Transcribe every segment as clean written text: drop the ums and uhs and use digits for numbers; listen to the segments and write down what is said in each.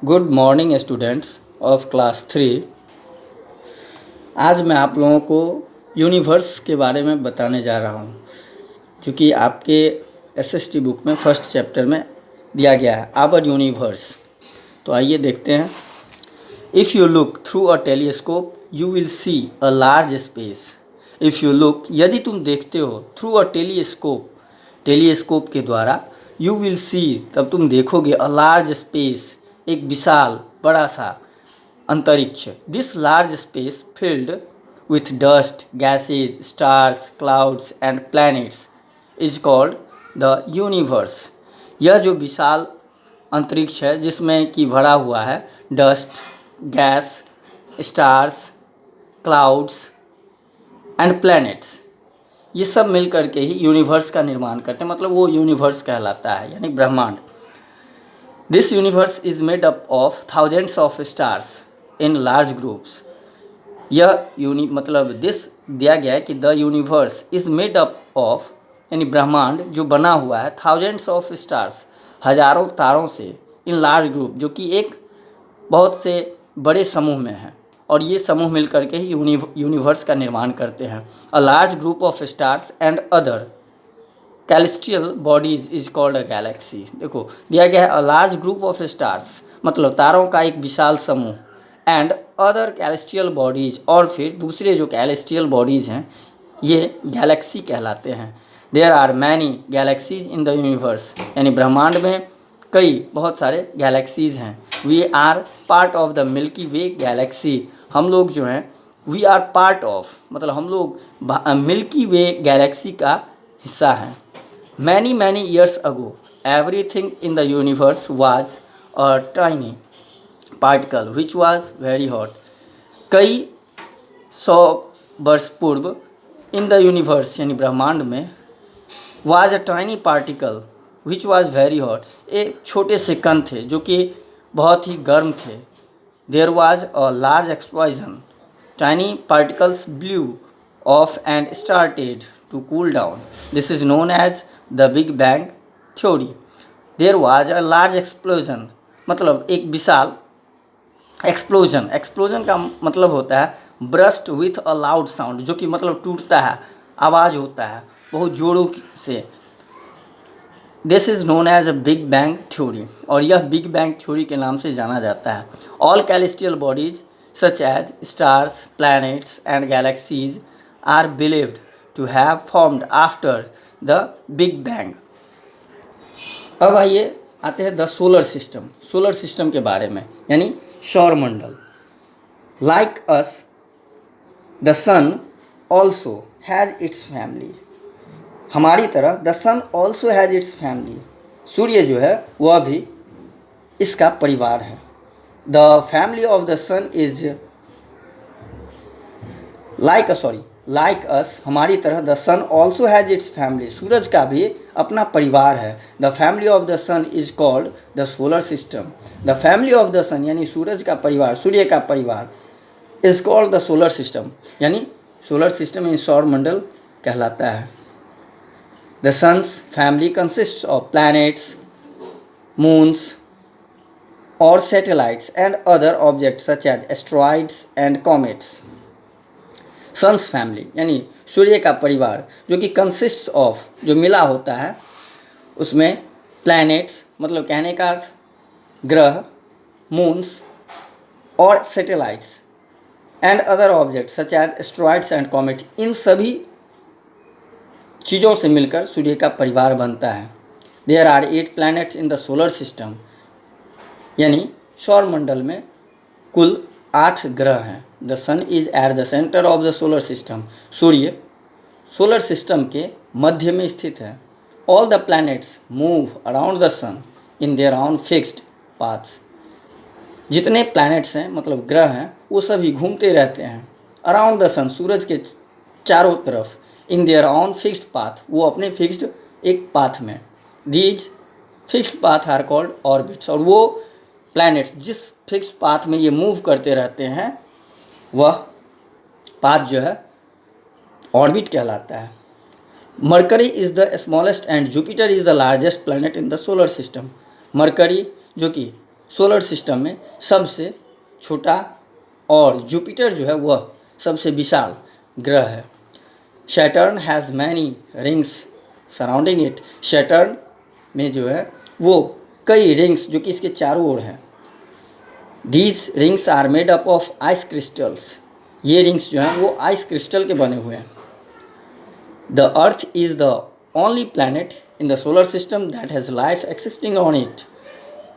Good morning students of class 3। आज मैं आप लोगों को यूनिवर्स के बारे में बताने जा रहा हूँ, जो कि आपके एसएसटी बुक में फर्स्ट चैप्टर में दिया गया है, आवर यूनिवर्स। तो आइए देखते हैं। If you look through a telescope you will see a large space. If you look, यदि तुम देखते हो, थ्रू अ टेलीस्कोप, टेलीस्कोप के द्वारा, यू विल सी, तब तुम देखोगे, अ लार्ज स्पेस, एक विशाल बड़ा सा अंतरिक्ष। This large space filled with dust, gases, stars, clouds and planets is called the universe. यह जो विशाल अंतरिक्ष है जिसमें कि भरा हुआ है dust, gas, stars, clouds and planets, ये सब मिल करके ही यूनिवर्स का निर्माण करते हैं, मतलब वो यूनिवर्स कहलाता है, यानी ब्रह्मांड। This universe is made up of thousands of stars in large groups. यह मतलब दिस दिया गया है कि the universe is made up of, यानी ब्रह्मांड जो बना हुआ है, थाउजेंड्स ऑफ स्टार्स, हजारों तारों से, इन लार्ज ग्रुप, जो कि एक बहुत से बड़े समूह में है, और ये समूह मिल करके ही यूनिवर्स का निर्माण करते हैं। A large group of stars and other celestial bodies is called a galaxy. देखो दिया गया है a large group of stars, मतलब तारों का एक विशाल समूह, एंड अदर कैलेस्ट्रियल बॉडीज, और फिर दूसरे जो कैलेस्ट्रियल बॉडीज हैं ये गैलेक्सी कहलाते हैं। There are many galaxies in the universe, यानी ब्रह्मांड में कई बहुत सारे गैलेक्सीज हैं। We are part of the milky way galaxy. हम लोग जो हैं, वी आर पार्ट ऑफ, मतलब हम लोग मिल्की वे गैलेक्सी का हिस्सा हैं। Many years ago, everything in the universe was a tiny particle which was very hot. कई 100 वर्ष पूर्व in the universe, यानी ब्रह्मांड में, was a tiny particle which was very hot, एक छोटे से कण थे जो कि बहुत ही गर्म थे। There was a large explosion. Tiny particles blew off and started to cool down. This is known as the Big Bang Theory. There was a large explosion, मतलब एक विशाल एक्सप्लोजन। एक्सप्लोजन का मतलब होता है burst with a loud sound, जो कि मतलब टूटता है, आवाज़ होता है बहुत जोरों से। This is known as a big bang theory, और यह बिग बैंग थ्योरी के नाम से जाना जाता है। All celestial bodies such as stars, planets and galaxies are believed to have formed after the big bang. अब आइए आते हैं the solar system. Solar system के बारे में, यानी सौरमंडल। Like us the sun also has its family. हमारी तरह the sun also has its family, सूर्य जो है वह भी इसका परिवार है। The family of the sun is like us, हमारी तरह the sun also has its family, सूरज का भी अपना परिवार है। The family of the sun is called the solar system. The family of the sun, यानी सूरज का परिवार, सूर्य का परिवार, is called the solar system, यानी सोलर सिस्टम इन सौरमंडल कहलाता है। The sun's family consists of planets, moons और satellites and other objects such as asteroids and comets. Sun's family, यानी सूर्य का परिवार, जो कि कंसिस्ट्स ऑफ, जो मिला होता है, उसमें प्लैनेट्स, मतलब कहने का अर्थ ग्रह, मून्स और satellites and other objects such as asteroids and comets, इन सभी चीज़ों से मिलकर सूर्य का परिवार बनता है। There are 8 planets in the solar system, यानी सौरमंडल में कुल 8 ग्रह हैं। The sun is at the centre of the solar system, सूर्य सोलर सिस्टम के मध्य में स्थित है। All the planets move around the sun in their own fixed paths. जितने प्लैनेट्स हैं, मतलब ग्रह हैं, वो सभी घूमते रहते हैं अराउंड द सन, सूरज के चारों तरफ, in their own fixed path, वो अपने फिक्स्ड एक पाथ में। These fixed path are called orbits, और वो प्लैनेट्स जिस फिक्स्ड पाथ में ये मूव करते रहते हैं वह पाथ जो है ऑर्बिट कहलाता है। Mercury is the smallest and Jupiter is the largest planet in the solar system. Mercury जो कि सोलर सिस्टम में सबसे छोटा और जुपिटर जो है वह सबसे विशाल ग्रह है। Saturn has many rings surrounding it. Saturn में जो है वो कई रिंग्स जो कि इसके चारों ओर हैं। These rings are made up of ice crystals. ये रिंग्स जो हैं वो आइस क्रिस्टल के बने हुए हैं। The earth is the only planet in the solar system that has life existing on it.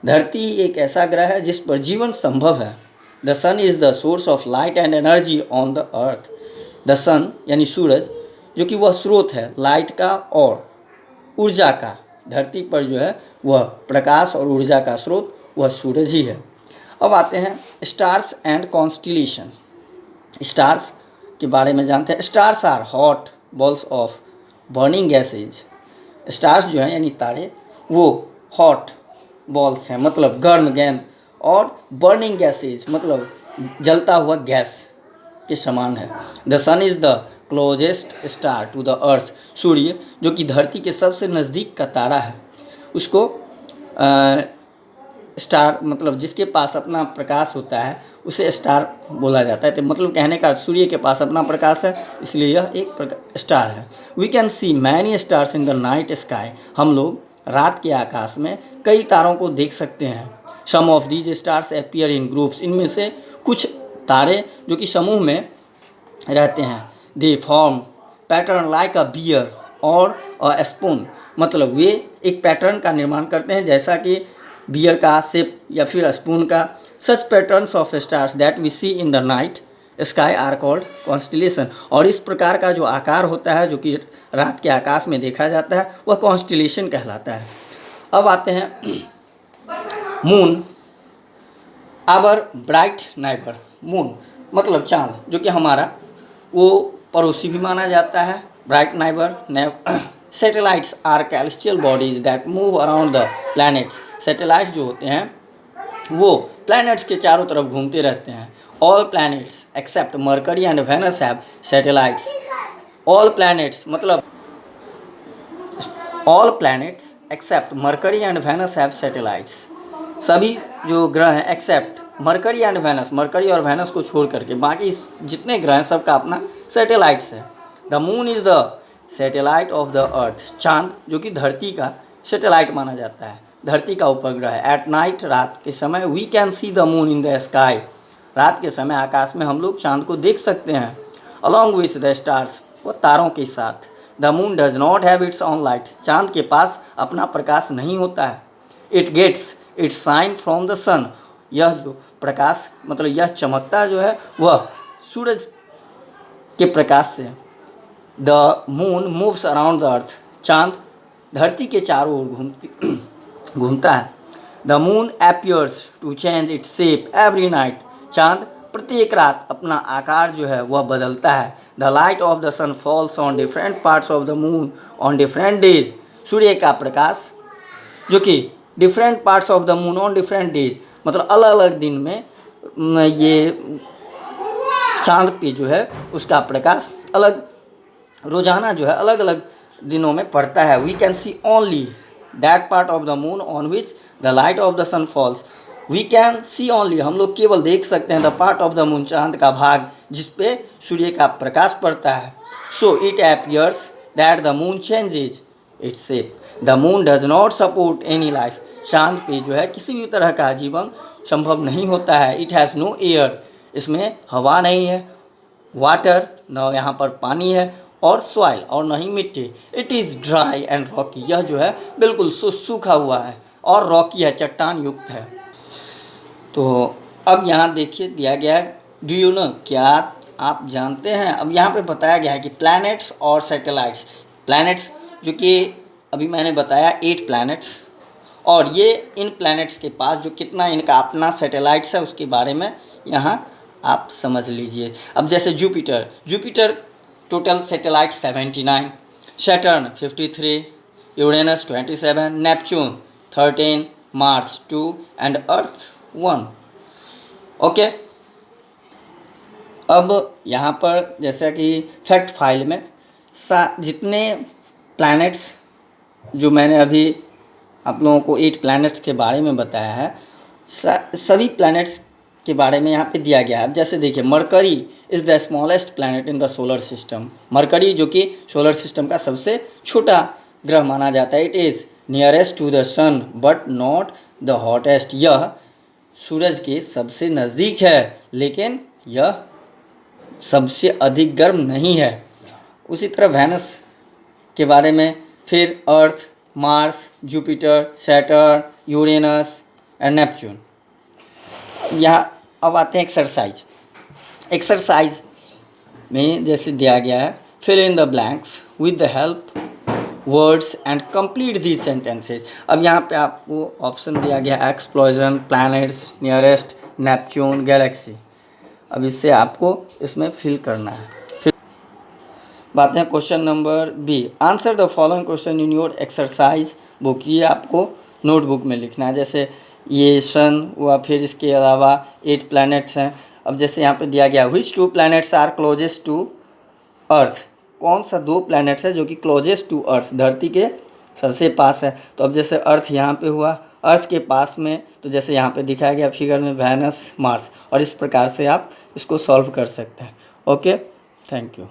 धरती एक ऐसा ग्रह है जिस पर जीवन संभव है। The sun is the source of light and energy on the earth. The sun यानी सूरज जो कि वह स्रोत है लाइट का और ऊर्जा का। धरती पर जो है वह प्रकाश और ऊर्जा का स्रोत वह सूरज ही है। अब आते हैं स्टार्स एंड कॉन्स्टिलेशन। स्टार्स के बारे में जानते हैं। Stars are hot balls of burning gases. Stars जो हैं यानी तारे वो हॉट बॉल्स हैं मतलब गर्म गेंद, और बर्निंग गैसेज मतलब जलता हुआ गैस के समान है। The sun is the closest star to the earth. सूर्य जो कि धरती के सबसे नज़दीक का तारा है, उसको स्टार मतलब जिसके पास अपना प्रकाश होता है उसे स्टार बोला जाता है। तो मतलब कहने का सूर्य के पास अपना प्रकाश है इसलिए यह एक स्टार है। We can see many stars in the night sky. हम लोग रात के आकाश में कई तारों को देख सकते हैं। Some of these stars appear in groups. इनमें से कुछ तारे जो कि समूह में रहते हैं। They form pattern like a bear और अ स्पून। मतलब वे एक पैटर्न का निर्माण करते हैं जैसा कि बियर का शेप या फिर स्पून का। Such patterns of stars that we see in the night sky are called constellation. और इस प्रकार का जो आकार होता है जो कि रात के आकाश में देखा जाता है वह कॉन्स्टिलेशन कहलाता है। अब आते हैं moon our bright neighbour. Moon मतलब चाँद जो कि हमारा वो पड़ोसी भी माना जाता है। Bright neighbour. Satellites are celestial bodies that move around the planets. Satellites जो होते हैं वो प्लैनेट्स के चारों तरफ घूमते रहते हैं। All planets except Mercury and Venus have satellites. All planets मतलब all planets except Mercury and Venus have satellites. सभी जो ग्रह हैं except Mercury and Venus, Mercury और वेनस को छोड़ करके बाकी जितने ग्रह हैं सबका अपना सैटेलाइट्स है। The moon is the satellite of the earth. चाँद जो कि धरती का सैटेलाइट माना जाता है, धरती का उपग्रह है। एट नाइट रात के समय we can see the moon in the sky. रात के समय आकाश में हम लोग चाँद को देख सकते हैं। अलॉन्ग विथ द स्टार्स वो तारों के साथ। The moon does not have its own light. चाँद के पास अपना प्रकाश नहीं होता है। It gets its shine from the sun. यह जो प्रकाश मतलब यह चमकता जो है वह सूरज के प्रकाश से। The moon moves around the earth. चाँद धरती के चारों ओर घूमता है। The moon appears to change its shape every night. चाँद प्रत्येक रात अपना आकार जो है वह बदलता है। The light of the sun falls on different parts of the moon on different days. सूर्य का प्रकाश जो कि different parts of the moon on different days मतलब अलग अलग दिन में ये चाँद पे जो है उसका प्रकाश अलग रोजाना जो है अलग अलग दिनों में पड़ता है। We can see only that part of the moon on which the light of the sun falls. We can see only हम लोग केवल देख सकते हैं the part of the moon चाँद का भाग जिस पे सूर्य का प्रकाश पड़ता है। So it appears that the moon changes its shape. The moon does not support any life. चाँद पे जो है किसी भी तरह का जीवन संभव नहीं होता है। It has no air. इसमें हवा नहीं है, वाटर न यहाँ पर पानी है, और सॉइल और न ही मिट्टी। It is dry and Rocky. यह जो है बिल्कुल सूखा हुआ है और रॉकी है, चट्टान युक्त है। तो अब यहाँ देखिए दिया गया है डू यू नो, क्या आप जानते हैं। अब यहाँ पे बताया गया है कि प्लैनेट्स और सैटेलाइट्स। प्लैनेट्स जो कि अभी मैंने बताया 8 प्लैनेट्स, और ये इन प्लैनेट्स के पास जो कितना इनका अपना सैटेलाइट्स है उसके बारे में यहाँ आप समझ लीजिए। अब जैसे Jupiter total satellite 79, Saturn 53, Uranus 27, Neptune 13, Mars 2 and earth 1। Okay. अब यहाँ पर जैसा कि फैक्ट फाइल में जितने प्लैनेट्स जो मैंने अभी आप लोगों को 8 प्लैनेट्स के बारे में बताया है सभी प्लैनेट्स के बारे में यहाँ पे दिया गया है। अब जैसे देखिए, mercury is the smallest planet in the solar system. Mercury जो कि सोलर सिस्टम का सबसे छोटा ग्रह माना जाता है। It is nearest to the sun but not the hottest. यह सूरज के सबसे नज़दीक है लेकिन यह सबसे अधिक गर्म नहीं है। उसी तरह वेनस के बारे में, फिर Earth, Mars, Jupiter, Saturn, Uranus and Neptune. यहाँ अब आते हैं एक्सरसाइज में जैसे दिया गया है, fill in the blanks with the help words and complete these sentences. अब यहाँ पे आपको ऑप्शन दिया गया explosion, planets, nearest, Neptune, galaxy. अब इससे आपको इसमें फिल करना है। फिर बात है question number B, answer the following question in your exercise book. ये आपको नोटबुक में लिखना है। जैसे ये सन हुआ, फिर इसके अलावा 8 प्लैनेट्स हैं। अब जैसे यहाँ पे दिया गया, which 2 planets are closest to earth. कौन सा 2 प्लैनेट्स है जो कि क्लोजेस्ट टू अर्थ, धरती के सबसे पास है। तो अब जैसे अर्थ यहाँ पे हुआ, अर्थ के पास में, तो जैसे यहाँ पे दिखाया गया फिगर में वेनस, मार्स, और इस प्रकार से आप इसको सॉल्व कर सकते हैं। Okay, thank you.